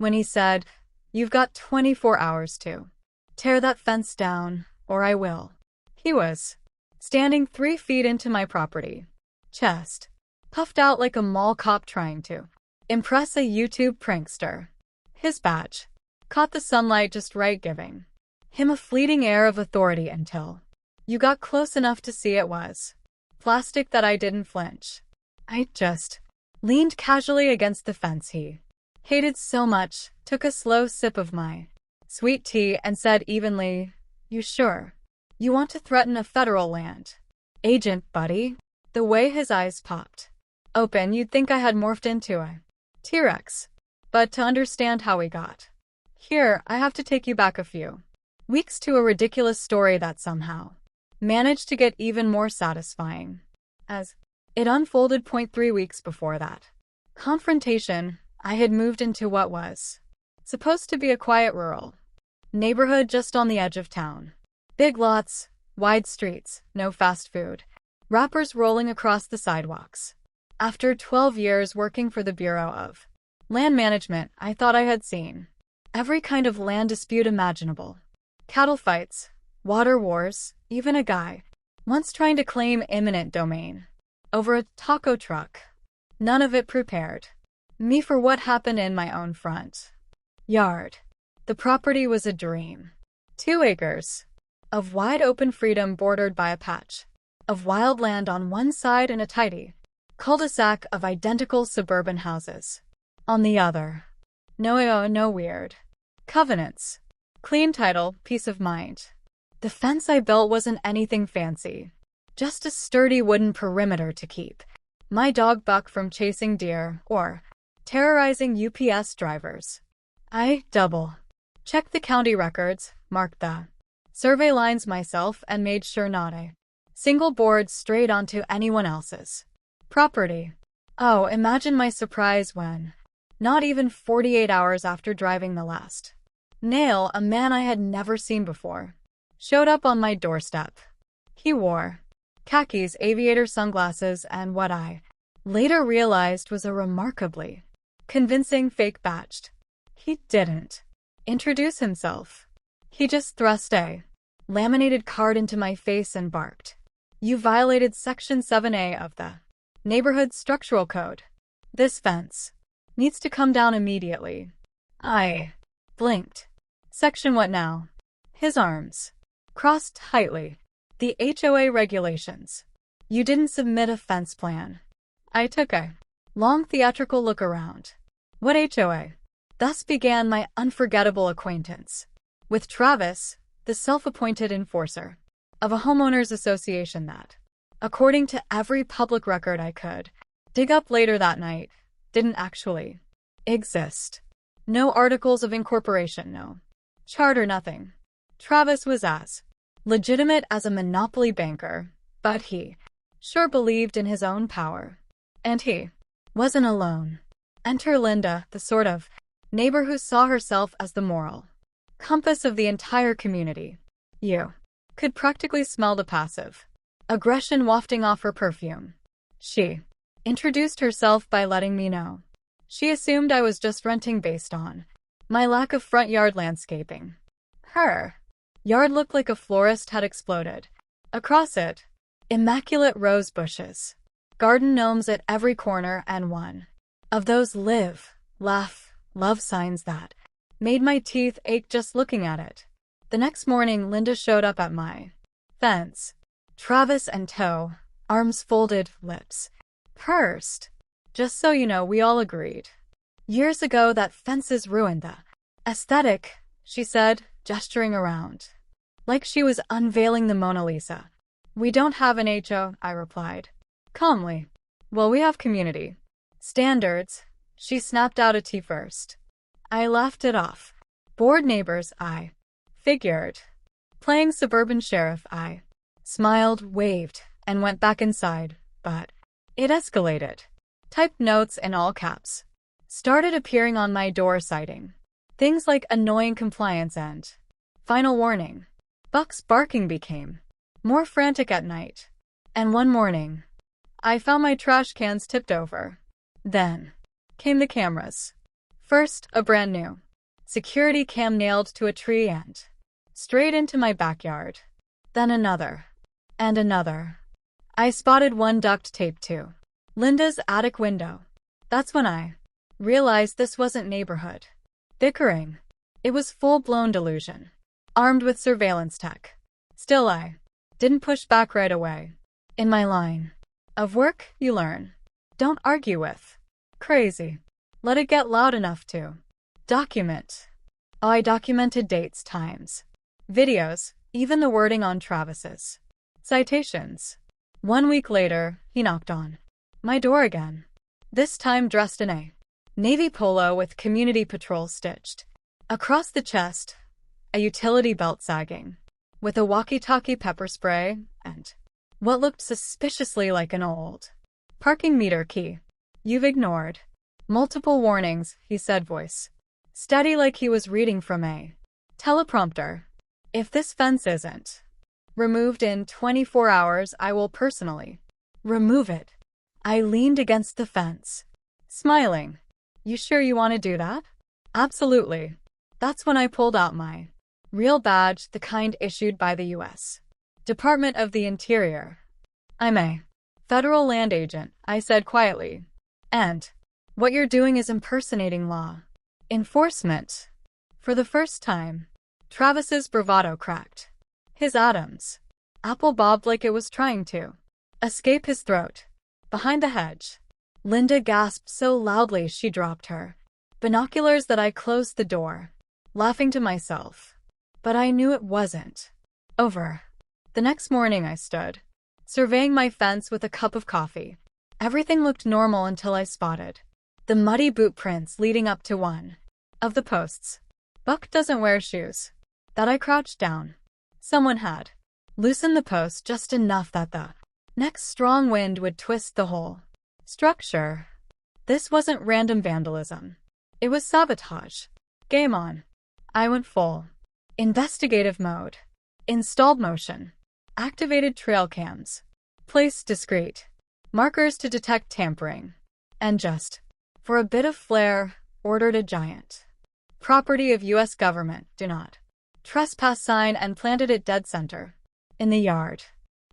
when he said, "You've got 24 hours to tear that fence down, or I will." He was standing 3 feet into my property, chest puffed out like a mall cop trying to impress a YouTube prankster. His badge caught the sunlight just right, giving him a fleeting air of authority until you got close enough to see it was plastic that I didn't flinch. I just leaned casually against the fence he hated so much, took a slow sip of my sweet tea, and said evenly, "You sure you want to threaten a federal land agent, buddy?" The way his eyes popped open, you'd think I had morphed into a T-Rex. But to understand how we got here, I have to take you back a few weeks to a ridiculous story that somehow managed to get even more satisfying as it unfolded. 3 weeks before that confrontation, I had moved into what was supposed to be a quiet rural neighborhood just on the edge of town. Big lots, wide streets, no fast food wrappers rolling across the sidewalks. After 12 years working for the Bureau of Land Management, I thought I had seen every kind of land dispute imaginable. Cattle fights, water wars, even a guy once trying to claim eminent domain over a taco truck. None of it prepared me for what happened in my own front yard. The property was a dream. 2 acres of wide open freedom bordered by a patch of wild land on one side and a tidy cul-de-sac of identical suburban houses on the other. No weird covenants. Clean title, peace of mind. The fence I built wasn't anything fancy, just a sturdy wooden perimeter to keep my dog Buck from chasing deer or terrorizing UPS drivers. I double-checked the county records, marked the survey lines myself, and made sure not a single board strayed onto anyone else's property. Oh, imagine my surprise when, not even 48 hours after driving the last nail, a man I had never seen before showed up on my doorstep. He wore khakis, aviator sunglasses, and what I later realized was a remarkably convincing fake badge. He didn't introduce himself. He just thrust a laminated card into my face and barked, "You violated Section 7A of the Neighborhood Structural Code. This fence needs to come down immediately." I blinked. "Section what now?" His arms crossed tightly. "The HOA regulations. You didn't submit a fence plan." I took a long theatrical look around. What HOA? Thus began my unforgettable acquaintance with Travis, the self-appointed enforcer of a homeowners association that, according to every public record I could dig up later that night, didn't actually exist. No articles of incorporation, no charter, nothing. Travis was as legitimate as a monopoly banker, but he sure believed in his own power. And he wasn't alone. Enter Linda, the sort of neighbor who saw herself as the moral compass of the entire community. You could practically smell the passive aggression wafting off her perfume. She introduced herself by letting me know she assumed I was just renting based on my lack of front yard landscaping. Her yard looked like a florist had exploded. Across it, immaculate rose bushes, garden gnomes at every corner, and one of those live, laugh, love signs that made my teeth ache just looking at it. The next morning, Linda showed up at my fence. Travis in tow, arms folded, lips pursed. "Just so you know, we all agreed years ago that fences ruined the aesthetic," she said, gesturing around like she was unveiling the Mona Lisa. "We don't have an HO," I replied calmly. "Well, we have community standards." She snapped out a tea first. I laughed it off. Bored neighbors, I figured. Playing suburban sheriff, I smiled, waved, and went back inside, but it escalated. Typed notes in all caps started appearing on my door, citing things like annoying compliance and final warning. Buck's barking became more frantic at night, and one morning, I found my trash cans tipped over. Then came the cameras. First, a brand new security cam nailed to a tree and straight into my backyard. Then another. And another. I spotted one duct taped to Linda's attic window. That's when I realized this wasn't neighborhood bickering. It was full-blown delusion, armed with surveillance tech. Still, I didn't push back right away. In my line of work, you learn. Don't argue with crazy. Let it get loud enough to document. Oh, I documented dates, times, videos, even the wording on Travis's citations. 1 week later, he knocked on my door again, this time dressed in a navy polo with community patrol stitched across the chest, a utility belt sagging, with a walkie-talkie pepper spray, and what looked suspiciously like an old parking meter key. You've ignored multiple warnings, he said, voice steady like he was reading from a teleprompter. If this fence isn't removed in 24 hours, I will personally remove it. I leaned against the fence, smiling. You sure you want to do that? Absolutely. That's when I pulled out my real badge, the kind issued by the U.S. Department of the Interior. I'm a federal land agent, I said quietly. And what you're doing is impersonating law enforcement. For the first time, Travis's bravado cracked. His Adam's apple bobbed like it was trying to escape his throat. Behind the hedge, Linda gasped so loudly she dropped her binoculars that I closed the door, laughing to myself. But I knew it wasn't over. The next morning I stood, surveying my fence with a cup of coffee. Everything looked normal until I spotted the muddy boot prints leading up to one of the posts. Buck doesn't wear shoes. That I crouched down. Someone had loosened the post just enough that the next strong wind would twist the whole structure. This wasn't random vandalism. It was sabotage. Game on. I went full investigative mode. Installed motion. Activated trail cams. Placed discreet markers to detect tampering. And just for a bit of flair, ordered a giant property of U.S. government, do not trespass sign and planted it dead center in the yard.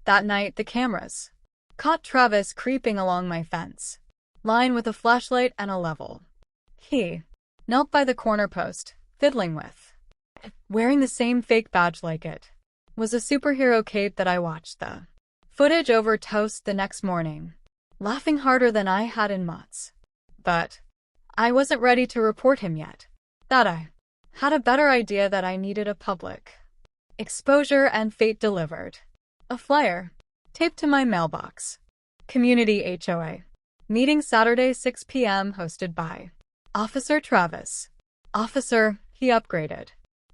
That night, the cameras caught Travis creeping along my fence line with a flashlight and a level. He knelt by the corner post, fiddling with it, wearing the same fake badge like it was a superhero cape that I watched the footage over toast the next morning, laughing harder than I had in months. But I wasn't ready to report him yet. That I had a better idea that I needed a public exposure, and fate delivered. A flyer taped to my mailbox. Community HOA. Meeting Saturday 6 p.m. hosted by Officer Travis. Officer, he upgraded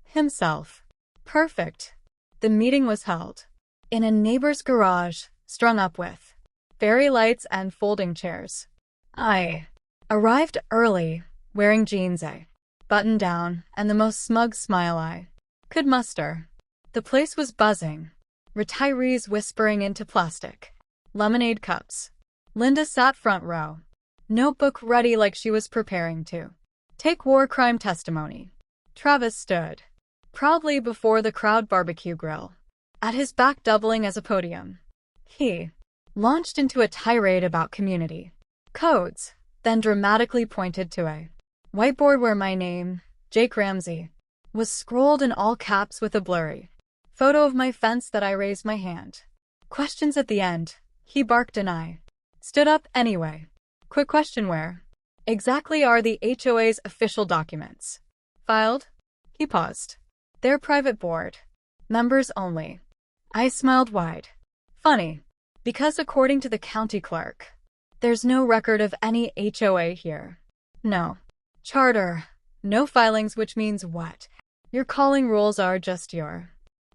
himself. Perfect. The meeting was held in a neighbor's garage, strung up with fairy lights and folding chairs. I arrived early, wearing jeans, a button down, and the most smug smile I could muster. The place was buzzing. Retirees whispering into plastic lemonade cups. Linda sat front row, notebook ready like she was preparing to take war crime testimony. Travis stood proudly before the crowd barbecue grill, at his back doubling as a podium. He launched into a tirade about community codes, then dramatically pointed to a whiteboard where my name, Jake Ramsey, was scrolled in all caps with a blurry photo of my fence that I raised my hand. Questions at the end, he barked, and I stood up anyway. Quick question: where exactly are the HOA's official documents filed? He paused. Their private board. Members only. I smiled wide. Funny, because according to the county clerk, there's no record of any HOA here. No charter, no filings, which means what? Your calling rules are just your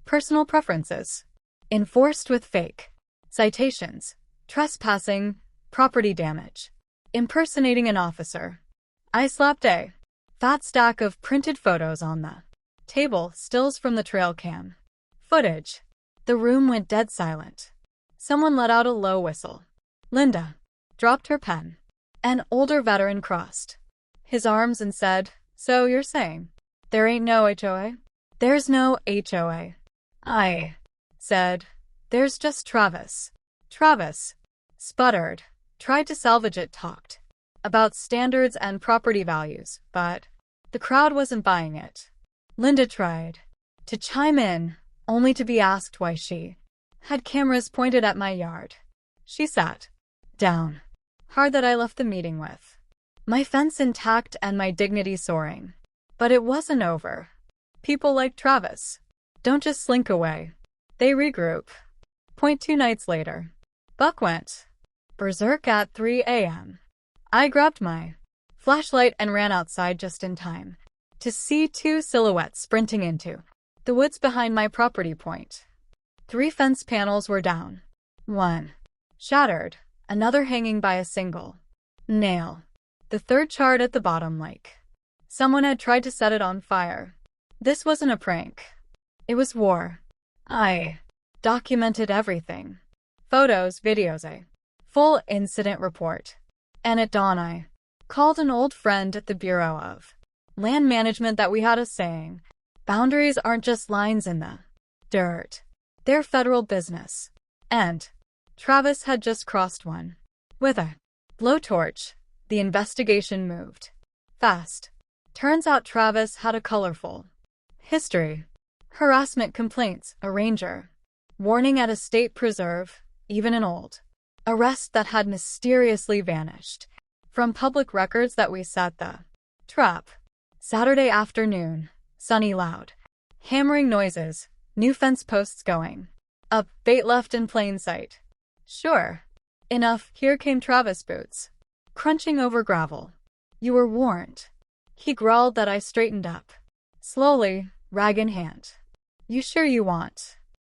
personal preferences, enforced with fake citations, trespassing, property damage, impersonating an officer. I slapped a fat stack of printed photos on the table, stills from the trail cam footage. The room went dead silent. Someone let out a low whistle. Linda dropped her pen. An older veteran crossed his arms and said, "So you're saying there ain't no HOA?" "There's no HOA. I said, "There's just Travis." Travis sputtered, tried to salvage it, talked about standards and property values, but the crowd wasn't buying it. Linda tried to chime in, only to be asked why she had cameras pointed at my yard. She sat down hard that I left the meeting with my fence intact and my dignity soaring. But it wasn't over. People like Travis don't just slink away. They regroup. 2 nights later, Buck went berserk at 3 a.m. I grabbed my flashlight and ran outside just in time to see 2 silhouettes sprinting into the woods behind my property point. 3 fence panels were down. 1 shattered, another hanging by a single nail. The 3rd charred at the bottom like someone had tried to set it on fire. This wasn't a prank. It was war. I documented everything. Photos, videos, a full incident report. And at dawn I called an old friend at the Bureau of Land Management that we had a saying, boundaries aren't just lines in the dirt. They're federal business. And Travis had just crossed one. With a blowtorch, the investigation moved fast. Turns out Travis had a colorful history. Harassment complaints, a ranger warning at a state preserve, even an old arrest that had mysteriously vanished from public records that we set the trap. Saturday afternoon, sunny, loud hammering noises, new fence posts going up, bait left in plain sight. Sure enough, here came Travis, boots crunching over gravel. "You were warned," he growled. That I straightened up slowly, rag in hand. "You sure you want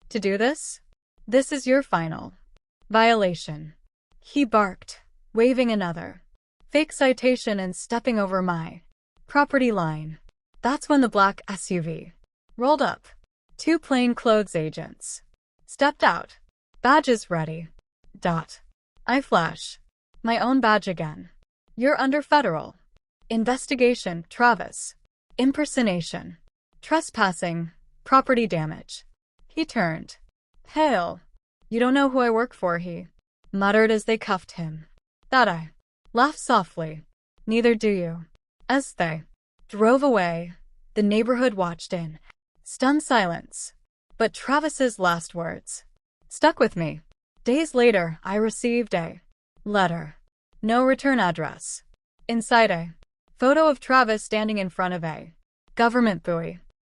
to do this? This is your final violation," he barked, waving another fake citation and stepping over my property line. That's when the black SUV rolled up. 2 plainclothes agents stepped out, badges ready. I flash my own badge again. "You're under federal investigation, Travis. Impersonation, trespassing, property damage." He turned pale. "You don't know who I work for," he muttered as they cuffed him. That I laughed softly. "Neither do you." As they drove away, the neighborhood watched in stunned silence. But Travis's last words stuck with me. Days later, I received a letter. No return address. Inside, a photo of Travis standing in front of a government buoy.